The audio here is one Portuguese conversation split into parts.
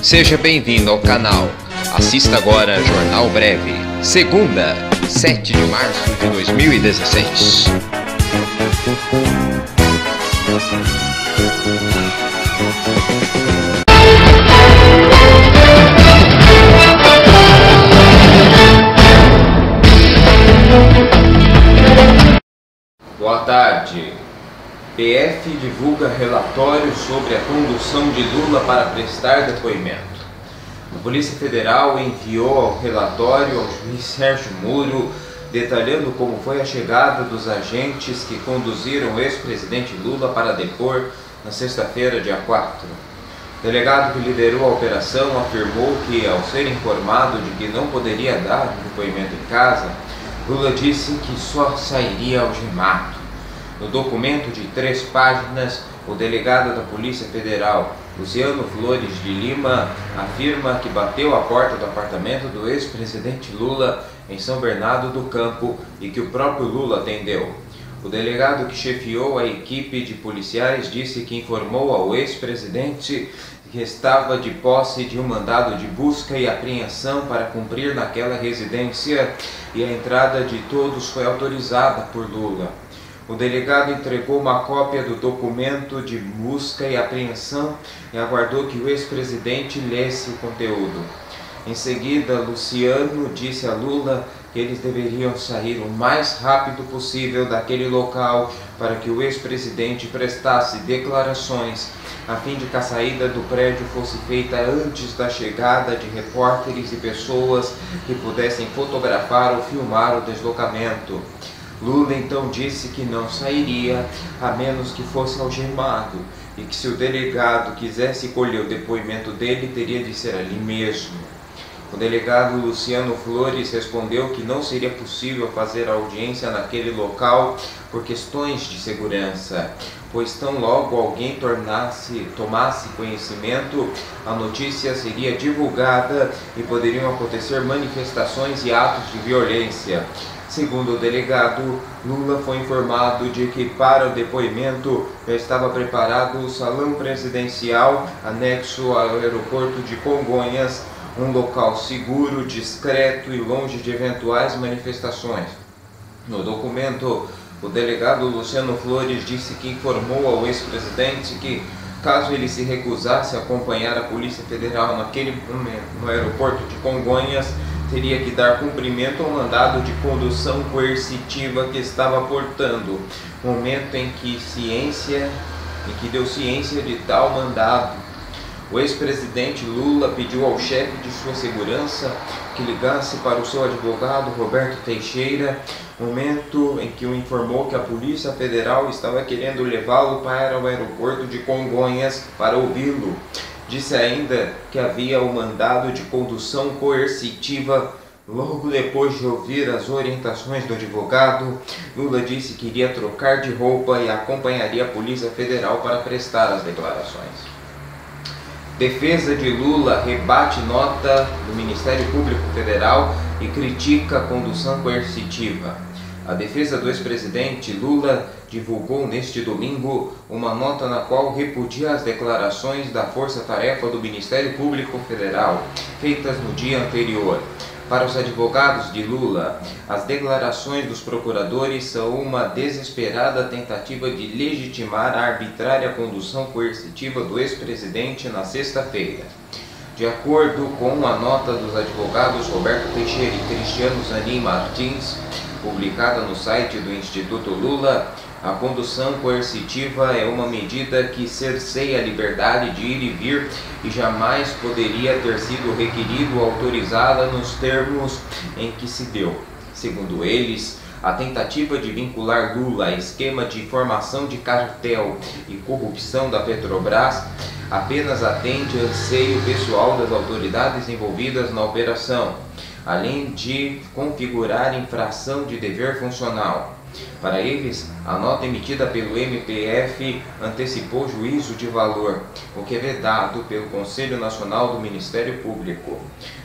Seja bem-vindo ao canal. Assista agora Jornal Breve, segunda, 7 de março de 2016. Boa tarde. PF divulga relatório sobre a condução de Lula para prestar depoimento. A Polícia Federal enviou ao relatório ao juiz Sérgio Moro, detalhando como foi a chegada dos agentes que conduziram o ex-presidente Lula para depor na sexta-feira, dia 4. O delegado que liderou a operação afirmou que, ao ser informado de que não poderia dar depoimento em casa, Lula disse que só sairia algemado. No documento de 3 páginas, o delegado da Polícia Federal, Luciano Flores de Lima, afirma que bateu à porta do apartamento do ex-presidente Lula em São Bernardo do Campo e que o próprio Lula atendeu. O delegado que chefiou a equipe de policiais disse que informou ao ex-presidente que estava de posse de um mandado de busca e apreensão para cumprir naquela residência e a entrada de todos foi autorizada por Lula. O delegado entregou uma cópia do documento de busca e apreensão e aguardou que o ex-presidente lesse o conteúdo. Em seguida, Luciano disse a Lula que eles deveriam sair o mais rápido possível daquele local para que o ex-presidente prestasse declarações, a fim de que a saída do prédio fosse feita antes da chegada de repórteres e pessoas que pudessem fotografar ou filmar o deslocamento. Lula então disse que não sairia a menos que fosse algemado e que se o delegado quisesse colher o depoimento dele, teria de ser ali mesmo. O delegado Luciano Flores respondeu que não seria possível fazer a audiência naquele local por questões de segurança, pois tão logo alguém tomasse conhecimento, a notícia seria divulgada e poderiam acontecer manifestações e atos de violência. Segundo o delegado, Lula foi informado de que para o depoimento já estava preparado o salão presidencial anexo ao aeroporto de Congonhas, um local seguro, discreto e longe de eventuais manifestações. No documento, o delegado Luciano Flores disse que informou ao ex-presidente que, caso ele se recusasse a acompanhar a Polícia Federal naquele momento no aeroporto de Congonhas, teria que dar cumprimento ao mandado de condução coercitiva que estava portando, momento em que deu ciência de tal mandado. O ex-presidente Lula pediu ao chefe de sua segurança que ligasse para o seu advogado Roberto Teixeira, momento em que o informou que a Polícia Federal estava querendo levá-lo para o aeroporto de Congonhas para ouvi-lo. Disse ainda que havia o mandado de condução coercitiva. Logo depois de ouvir as orientações do advogado, Lula disse que iria trocar de roupa e acompanharia a Polícia Federal para prestar as declarações. Defesa de Lula rebate nota do Ministério Público Federal e critica a condução coercitiva. A defesa do ex-presidente Lula divulgou neste domingo uma nota na qual repudia as declarações da força-tarefa do Ministério Público Federal, feitas no dia anterior. Para os advogados de Lula, as declarações dos procuradores são uma desesperada tentativa de legitimar a arbitrária condução coercitiva do ex-presidente na sexta-feira. De acordo com a nota dos advogados Roberto Teixeira e Cristiano Zanin Martins, publicada no site do Instituto Lula, a condução coercitiva é uma medida que cerceia a liberdade de ir e vir e jamais poderia ter sido requerido ou autorizada nos termos em que se deu. Segundo eles, a tentativa de vincular Lula a esquema de formação de cartel e corrupção da Petrobras apenas atende ao anseio pessoal das autoridades envolvidas na operação, além de configurar infração de dever funcional. Para eles, a nota emitida pelo MPF antecipou juízo de valor, o que é vedado pelo Conselho Nacional do Ministério Público.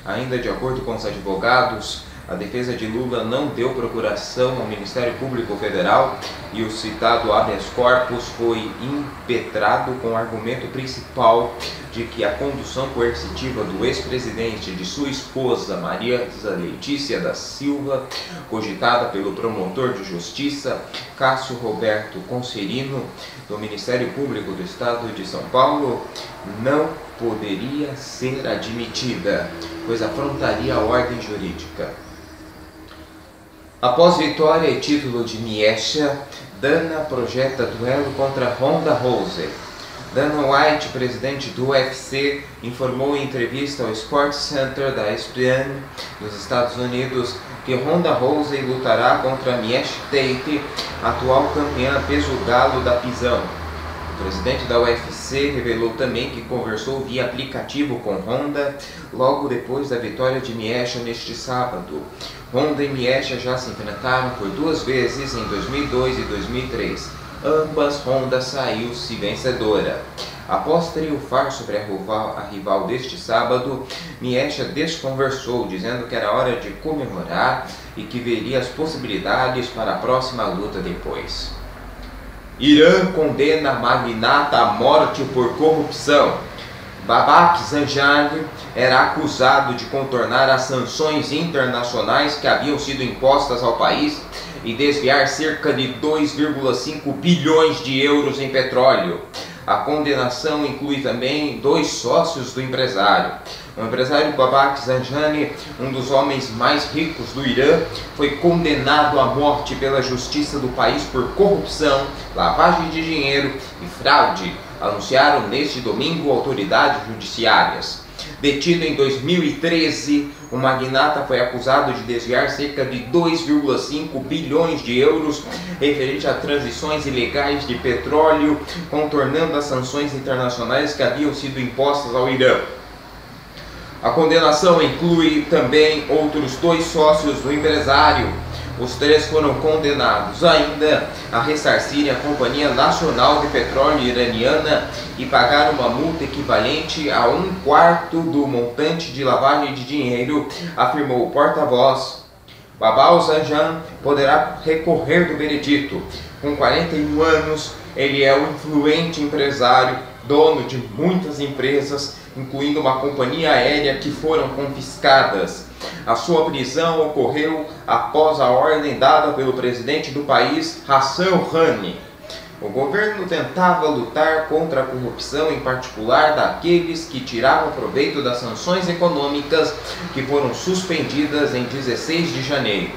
Ainda de acordo com os advogados, A defesa de Lula não deu procuração ao Ministério Público Federal e o citado habeas corpus foi impetrado com o argumento principal de que a condução coercitiva do ex-presidente de sua esposa, Maria Letícia da Silva, cogitada pelo promotor de justiça, Cássio Roberto Concerino, do Ministério Público do Estado de São Paulo, não poderia ser admitida, pois afrontaria a ordem jurídica. Após vitória e título de Miesha, Dana projeta duelo contra Ronda Rousey. Dana White, presidente do UFC, informou em entrevista ao Sports Center da ESPN dos Estados Unidos que Ronda Rousey lutará contra Miesha Tate, atual campeã peso galo da pisão. O presidente da UFC revelou também que conversou via aplicativo com Ronda logo depois da vitória de Miesha neste sábado. Ronda e Miesha já se enfrentaram por 2 vezes em 2002 e 2003. Ambas Ronda saiu-se vencedora. Após triunfar sobre a rival deste sábado, Miesha desconversou, dizendo que era hora de comemorar e que veria as possibilidades para a próxima luta depois. Irã condena magnata à morte por corrupção. Babak Zanjani era acusado de contornar as sanções internacionais que haviam sido impostas ao país e desviar cerca de 2,5 bilhões de euros em petróleo. A condenação inclui também 2 sócios do empresário. O empresário Babak Zanjani, um dos homens mais ricos do Irã, foi condenado à morte pela justiça do país por corrupção, lavagem de dinheiro e fraude, anunciaram neste domingo autoridades judiciárias. Detido em 2013, o magnata foi acusado de desviar cerca de 2,5 bilhões de euros referente a transições ilegais de petróleo, contornando as sanções internacionais que haviam sido impostas ao Irã. A condenação inclui também outros 2 sócios do empresário. Os 3 foram condenados ainda a ressarcirem a Companhia Nacional de Petróleo Iraniana e pagar uma multa equivalente a 1/4 do montante de lavagem de dinheiro, afirmou o porta-voz. Babak Zanjani poderá recorrer do veredito. Com 41 anos, ele é um influente empresário, dono de muitas empresas, incluindo uma companhia aérea que foram confiscadas. A sua prisão ocorreu após a ordem dada pelo presidente do país, Hassan Rouhani. O governo tentava lutar contra a corrupção, em particular daqueles que tiravam proveito das sanções econômicas que foram suspendidas em 16 de janeiro.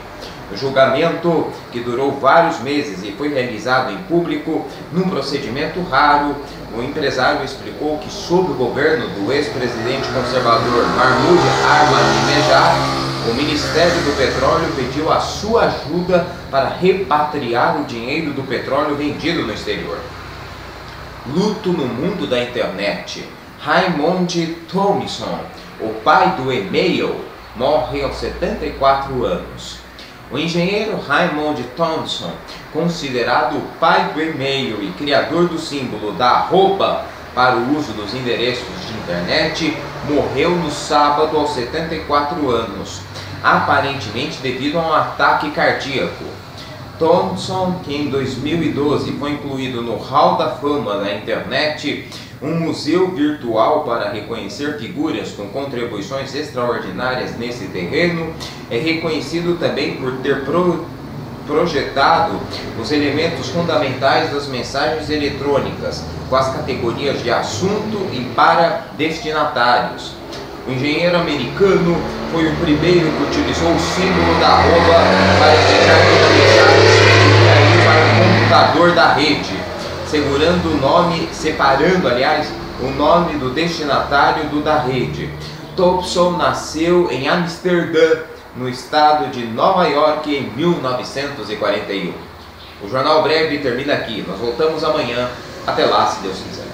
O julgamento, que durou vários meses e foi realizado em público, num procedimento raro, o empresário explicou que, sob o governo do ex-presidente conservador Mahmoud Ahmadinejad, o Ministério do Petróleo pediu a sua ajuda para repatriar o dinheiro do petróleo vendido no exterior. Luto no mundo da internet. Raymond Thompson, o pai do e-mail, morre aos 74 anos. O engenheiro Raymond Thompson, considerado o pai do e-mail e criador do símbolo da arroba para o uso dos endereços de internet, morreu no sábado aos 74 anos, aparentemente devido a um ataque cardíaco. Thompson, que em 2012 foi incluído no Hall da Fama da Internet, um museu virtual para reconhecer figuras com contribuições extraordinárias nesse terreno, é reconhecido também por ter projetado os elementos fundamentais das mensagens eletrônicas, com as categorias de assunto e para destinatários. O engenheiro americano foi o primeiro que utilizou o símbolo da arroba para indicar que uma mensagem enviaria para o computador da rede, separando, o nome do destinatário do da rede. Thompson nasceu em Amsterdã, no estado de Nova York, em 1941. O Jornal Breve termina aqui. Nós voltamos amanhã. Até lá, se Deus quiser.